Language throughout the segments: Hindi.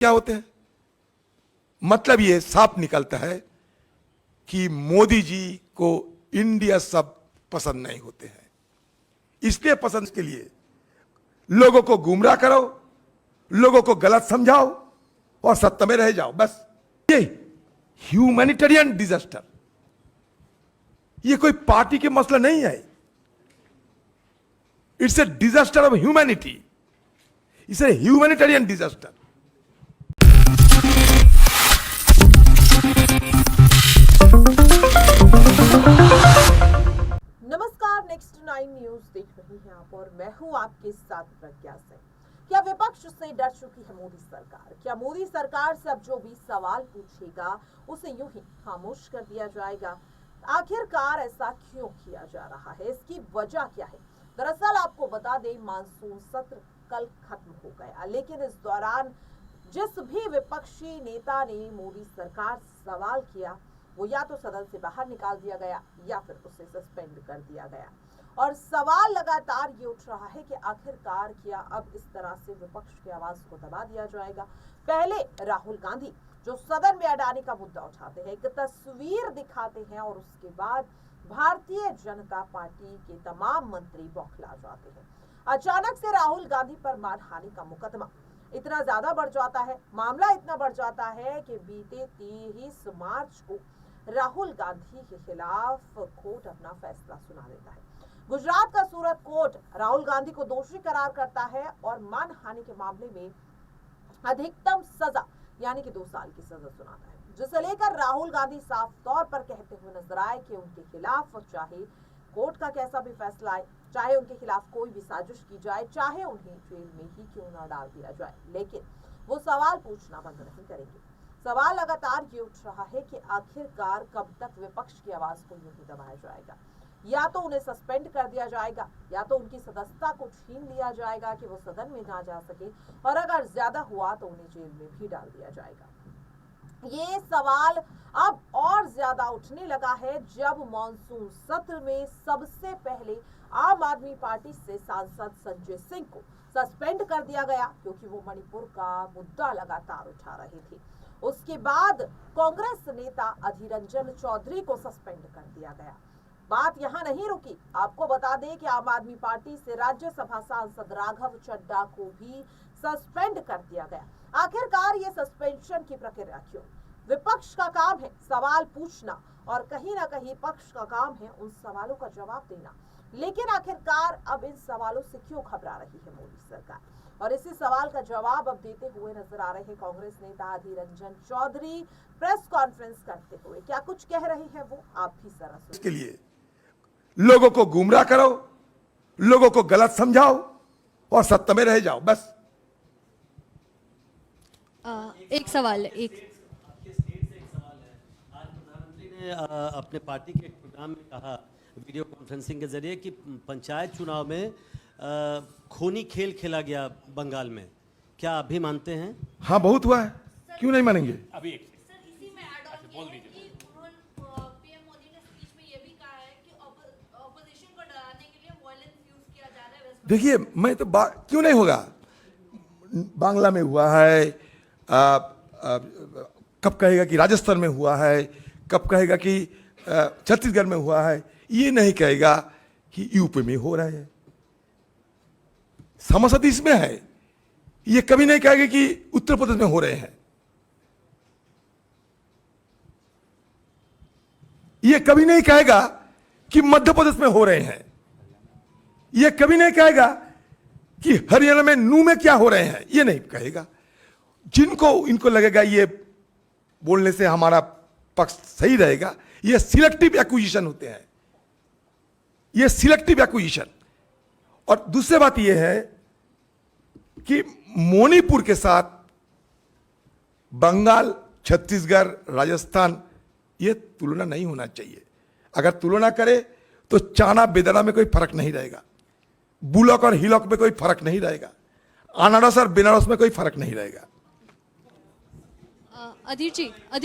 क्या होते हैं? मतलब ये साफ निकलता है कि मोदी जी को इंडिया सब पसंद नहीं होते हैं, इसलिए पसंद के लिए लोगों को गुमराह करो, लोगों को गलत समझाओ और सत्ता में रह जाओ, बस। ये ह्यूमैनिटेरियन डिजास्टर, ये कोई पार्टी के मसला नहीं है। It's a disaster of humanity, it's a humanitarian disaster. नमस्कार, नेक्स्ट 9 न्यूज देख रही हैं आप और मैं हूं आपके साथ प्रज्ञा सिंह। क्या विपक्ष से डर चुकी है मोदी सरकार? क्या मोदी सरकार से अब जो भी सवाल पूछेगा उसे यूं ही खामोश कर दिया जाएगा? आखिरकार ऐसा क्यों किया जा रहा है? इसकी वजह क्या है? दरअसल आपको बता दें, मानसून सत्र कल खत्म हो गया, लेकिन इस दौरान जिस भी विपक्षी नेता ने मोदी सरकार से सवाल किया वो या तो सदन से बाहर निकाल दिया गया या फिर उसे सस्पेंड कर दिया गया। और सवाल लगातार ये उठ रहा है कि आखिरकार क्या अब इस तरह से विपक्ष की आवाज को दबा दिया जाएगा? पहले राहुल गांधी जो सदन में अडानी का मुद्दा उठाते हैं, एक तस्वीर दिखाते हैं और उसके बाद भारतीय जनता पार्टी के तमाम मंत्री बौखला जाते हैं। अचानक से राहुल गांधी पर मानहानि का मुकदमा इतना ज्यादा बढ़ जाता है, मामला इतना बढ़ जाता है कि बीते 23 मार्च को राहुल गांधी के खिलाफ कोर्ट अपना फैसला सुना देता है। गुजरात का सूरत कोर्ट राहुल गांधी को दोषी करार करता है और मानहानि के मामले में अधिकतम सजा यानी कि 2 साल की सजा सुनाता है, जिसे लेकर राहुल गांधी साफ तौर पर कहते हुए नजर आए कि उनके खिलाफ चाहे कोर्ट का कैसा भी फैसला आए, चाहे उनके खिलाफ कोई भी साजिश की जाए, चाहे उन्हें जेल में ही क्यों न डाल दिया जाए, लेकिन वो सवाल पूछना बंद नहीं करेंगे। सवाल लगातार ये उठ रहा है कि आखिरकार कब तक विपक्ष की आवाज को यूं ही दबाया जाएगा? या तो उन्हें सस्पेंड कर दिया जाएगा या तो उनकी सदस्यता को छीन लिया जाएगा कि वो सदन में ना जा सके, और अगर ज्यादा हुआ तो उन्हें जेल में भी डाल दिया जाएगा। ये सवाल अब और ज्यादा उठने लगा है जब मॉनसून सत्र में सबसे पहले आम आदमी पार्टी से सांसद संजय सिंह को सस्पेंड कर दिया गया, क्योंकि वो मणिपुर का मुद्दा लगातार उठा रहे थे। उसके बाद कांग्रेस नेता अधीर रंजन चौधरी को सस्पेंड कर दिया गया। बात यहां नहीं रुकी, आपको बता दें कि आम आदमी पार्टी से राज्यसभा सांसद राघव चड्ढा को भी सस्पेंड कर दिया गया। आखिरकार ये सस्पेंशन की प्रक्रिया क्यों? विपक्ष का काम है सवाल पूछना और कहीं ना कहीं पक्ष का काम है उन सवालों का जवाब देना, लेकिन आखिरकार अब इन सवालों से क्यों घबरा रही है मोदी सरकार? और इसी सवाल का जवाब अब देते हुए नजर आ रहे हैं कांग्रेस नेता अधीर रंजन चौधरी प्रेस कॉन्फ्रेंस करते हुए। क्या कुछ कह रहे हैं वो, आप भी जरा सुनिए। इसके लिए लोगों को गुमराह करो, लोगों को गलत समझाओ और सत्ता में रह जाओ, बस। एक सवाल है, एक आपके स्टेट से एक सवाल है। आज प्रधानमंत्री ने अपने पार्टी के एक प्रोग्राम में कहा वीडियो कॉन्फ्रेंसिंग के जरिए कि पंचायत चुनाव में खूनी खेल खेला गया बंगाल में। क्या आप भी मानते हैं? हाँ, बहुत हुआ है, क्यों नहीं मानेंगे? अभी सर इसी में ऐड ऑन बोल दीजिए। पीएम मोदी ने स्पीच में ये भी कहा है कि ऑपोजिशन को डराने के लिए वायलेंस यूज किया जा रहा है। देखिए, मैं तो क्यों नहीं होगा? बांग्ला में हुआ है, कब कहेगा कि राजस्थान में हुआ है, कब कहेगा कि छत्तीसगढ़ में हुआ है, ये नहीं कहेगा कि यूपी में हो रहा है। समस्या इसमें है, ये कभी नहीं कहेगा कि उत्तर प्रदेश में हो रहे हैं, ये कभी नहीं कहेगा कि मध्य प्रदेश में हो रहे हैं, ये कभी नहीं कहेगा कि हरियाणा में नू में क्या हो रहे हैं, ये नहीं कहेगा। जिनको इनको लगेगा ये बोलने से हमारा पक्ष सही रहेगा, ये सिलेक्टिव एक्विजिशन होते हैं, ये सिलेक्टिव एक्विजिशन। और दूसरी बात ये है कि मणिपुर के साथ बंगाल, छत्तीसगढ़, राजस्थान, ये तुलना नहीं होना चाहिए। अगर तुलना करे तो चाना बेदना में कोई फर्क नहीं रहेगा, बुलक और हिलक में कोई फर्क नहीं रहेगा, अनारस और बेनारस में कोई फर्क नहीं रहेगा। अधीर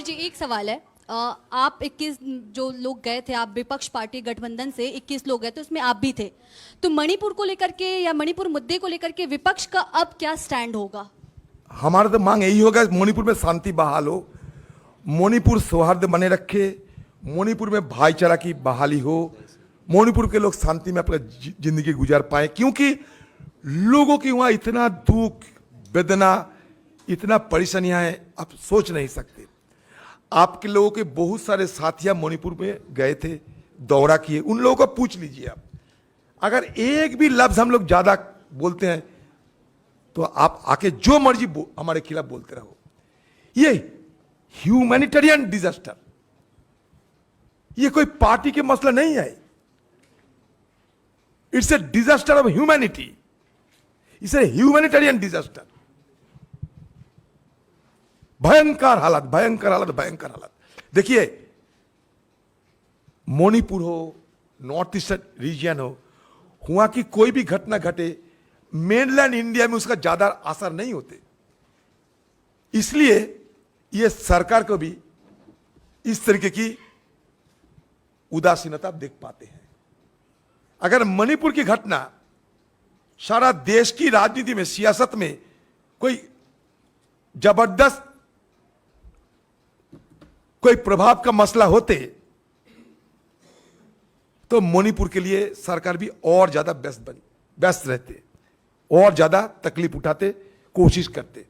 जी एक सवाल है। आप 21 जो लोग गए थे, आप विपक्ष पार्टी गठबंधन से 21 लोग गए थे, उसमें आप भी थे, तो मणिपुर को लेकर के या मणिपुर मुद्दे को लेकर के विपक्ष का अब क्या स्टैंड होगा? हमारा तो मांग यही होगा मणिपुर में शांति बहाल हो, मणिपुर सौहार्द बने रखे, मणिपुर में भाईचारा की बहाली हो, मणिपुर के लोग शांति में अपना जिंदगी गुजार पाए, क्योंकि लोगों की वहां इतना दुख वेदना इतना परेशानियां हैं आप सोच नहीं सकते। आपके लोगों के बहुत सारे साथियां मणिपुर में गए थे, दौरा किए, उन लोगों को पूछ लीजिए आप, अगर एक भी लफ्ज हम लोग ज्यादा बोलते हैं तो आप आके जो मर्जी हमारे खिलाफ बोलते रहो। ये ह्यूमैनिटेरियन डिजास्टर, ये कोई पार्टी के मसला नहीं है, it's a disaster of humanity, it's a humanitarian disaster. भयंकर हालत, भयंकर हालत, भयंकर हालत। देखिए मणिपुर हो, नॉर्थ ईस्टर्न रीजन हो, वहां की कोई भी घटना घटे मेनलैंड इंडिया में उसका ज्यादा असर नहीं होते, इसलिए ये सरकार को भी इस तरीके की उदासीनता देख पाते हैं। अगर मणिपुर की घटना सारा देश की राजनीति में, सियासत में कोई जबरदस्त कोई प्रभाव का मसला होते तो मणिपुर के लिए सरकार भी और ज्यादा व्यस्त रहते, और ज्यादा तकलीफ उठाते, कोशिश करते।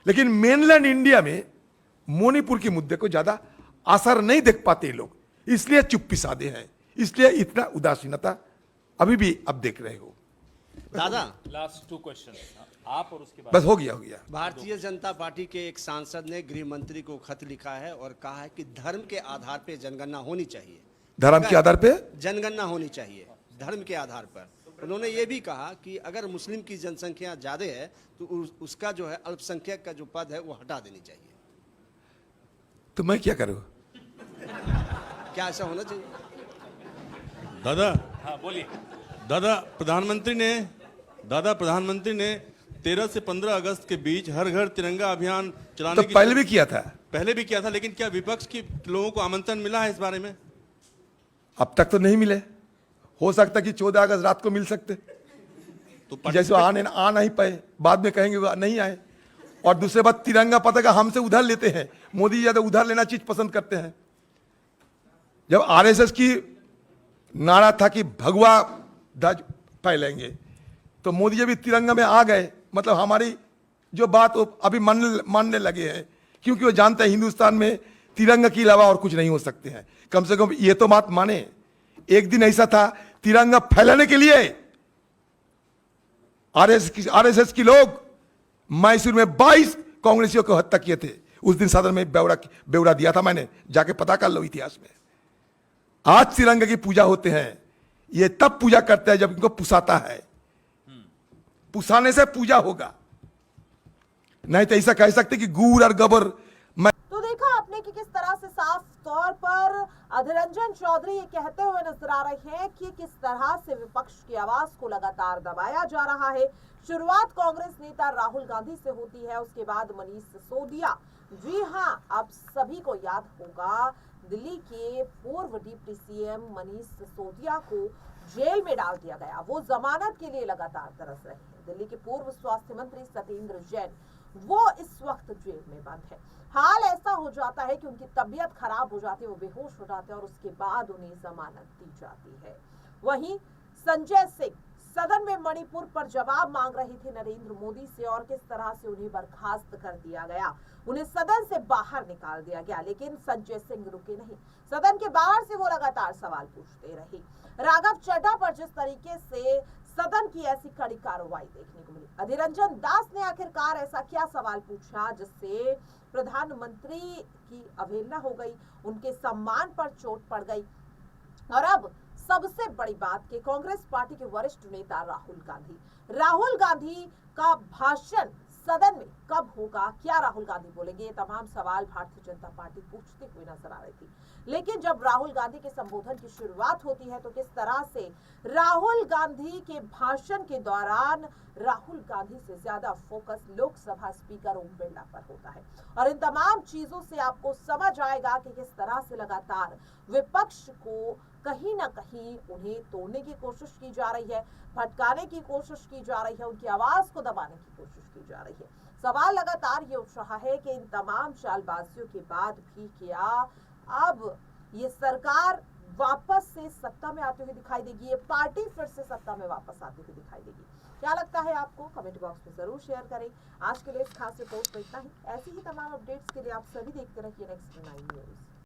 लेकिन मेनलैंड इंडिया में मणिपुर के मुद्दे को ज्यादा असर नहीं देख पाते लोग, इसलिए चुप्पी साधे हैं, इसलिए इतना उदासीनता अभी भी आप देख रहे हो। दादा लास्ट 2 क्वेश्चन आप और उसके बाद बस हो गया। भारतीय जनता पार्टी के एक सांसद ने गृह मंत्री को खत लिखा है और कहा है कि धर्म के आधार पर जनगणना होनी चाहिए। धर्म के आधार पे जनगणना होनी चाहिए, धर्म के आधार पर। उन्होंने ये भी कहा कि अगर मुस्लिम की जनसंख्या ज्यादा है तो उसका जो है अल्पसंख्यक का जो पद है वो हटा देनी चाहिए। तो मैं क्या करूं? क्या ऐसा होना चाहिए? दादा हाँ बोलिए। दादा प्रधानमंत्री ने 13 से 15 अगस्त के बीच हर घर तिरंगा अभियान चलाने तो पहले भी किया था, लेकिन क्या विपक्ष के लोगों को आमंत्रण मिला है इस बारे में? अब तक तो नहीं मिले, हो सकता कि 14 अगस्त रात को मिल सकते, तो जैसे आ नहीं पाए, बाद में कहेंगे वो नहीं आए। और दूसरे बात, तिरंगा पताका हमसे उधार लेते हैं, मोदी जी ज्यादा उधार लेना चीज पसंद करते हैं। जब आरएसएस की नारा था कि भगवा ध्वज फैलेंगे, तो मोदी जी भी तिरंगा में आ गए, मतलब हमारी जो बात वो अभी मानने लगे हैं, क्योंकि वो जानते हैं हिंदुस्तान में तिरंगा के अलावा और कुछ नहीं हो सकते हैं। कम से कम ये तो बात माने। एक दिन ऐसा था, तिरंगा फैलाने के लिए आरएसएस के लोग मैसूर में 22 कांग्रेसियों को हत्या किए थे। उस दिन सदन में ब्यौरा दिया था मैंने, जाके पता कर लो इतिहास में। आज तिरंगा की पूजा होते हैं, ये तब पूजा करते हैं जब इनको पुसाता है, पुसाने से पूजा होगा, नहीं तो ऐसा कह सकते कि गूर और गबर। तो देखा आपने कि किस तरह से साफ तौर पर अधीर रंजन चौधरी ये कहते हुए नजर आ रहे हैं कि किस तरह से विपक्ष की आवाज को लगातार दबाया जा रहा है। शुरुआत कांग्रेस नेता राहुल गांधी से होती है, उसके बाद मनीष सिसोदिया। जी हां, आप सभी को याद होगा दिल्ली के पूर्व डिप्टी सीएम मनीष सिसोदिया को जेल में डाल दिया गया। वो जमानत के लिए लगातार तरस रहे हैं। दिल्ली के पूर्व स्वास्थ्य मंत्री सत्येंद्र जैन, वो इस वक्त जेल में बंद है। हाल ऐसा हो जाता है कि उनकी तबीयत खराब हो जाती है, वो बेहोश हो जाते हैं और उसके बाद उन्हें जमानत दी जाती है। वहीं संजय सिंह सदन में मणिपुर पर जवाब मांग रहे थे नरेंद्र मोदी से, और किस तरह से उन्हें बर्खास्त कर दिया गया, उन्हें सदन से बाहर निकाल दिया गया। लेकिन संजय सिंह रुके नहीं, सदन के बाहर से वो लगातार सवाल पूछते रहे। राघव चड्ढा पर जिस तरीके से सदन की ऐसी कड़ी कार्रवाई देखने को मिली, अधीर रंजन दास ने आखिरकार ऐसा क्या सवाल पूछा जिससे प्रधानमंत्री की अवहेलना हो गई, उनके सम्मान पर चोट पड़ गई। और अब सबसे बड़ी बात कि कांग्रेस पार्टी के वरिष्ठ नेता राहुल गांधी का भाषण सदन में कब होगा, क्या राहुल गांधी बोलेंगे, ये तमाम सवाल भारतीय जनता पार्टी पूछते हुए नजर आ रही थी। लेकिन जब राहुल गांधी के संबोधन की शुरुआत होती है तो किस तरह से राहुल गांधी के भाषण के दौरान राहुल गांधी से ज्यादा फोकस लोकसभा स्पीकर ओम बिरला पर होता है। और इन तमाम चीजों से आपको समझ आएगा कि किस तरह से लगातार विपक्ष को कहीं ना कहीं उन्हें तोड़ने की कोशिश की जा रही है, भटकाने की कोशिश की जा रही है, उनकी आवाज को दबाने की कोशिश की जा रही है। सवाल लगातार ये उठ रहा है कि इन तमाम चालबाजियों के बाद भी क्या अब ये सरकार वापस से सत्ता में आते हुए दिखाई देगी, ये पार्टी फिर से सत्ता में वापस आती हुई दिखाई देगी? क्या लगता है आपको? कमेंट बॉक्स में जरूर शेयर करें। आज के लिए इस खास रिपोर्ट में इतना ही। ऐसी ही तमाम अपडेट्स के लिए आप सभी देखते रहिए नेक्स्ट 9 न्यूज।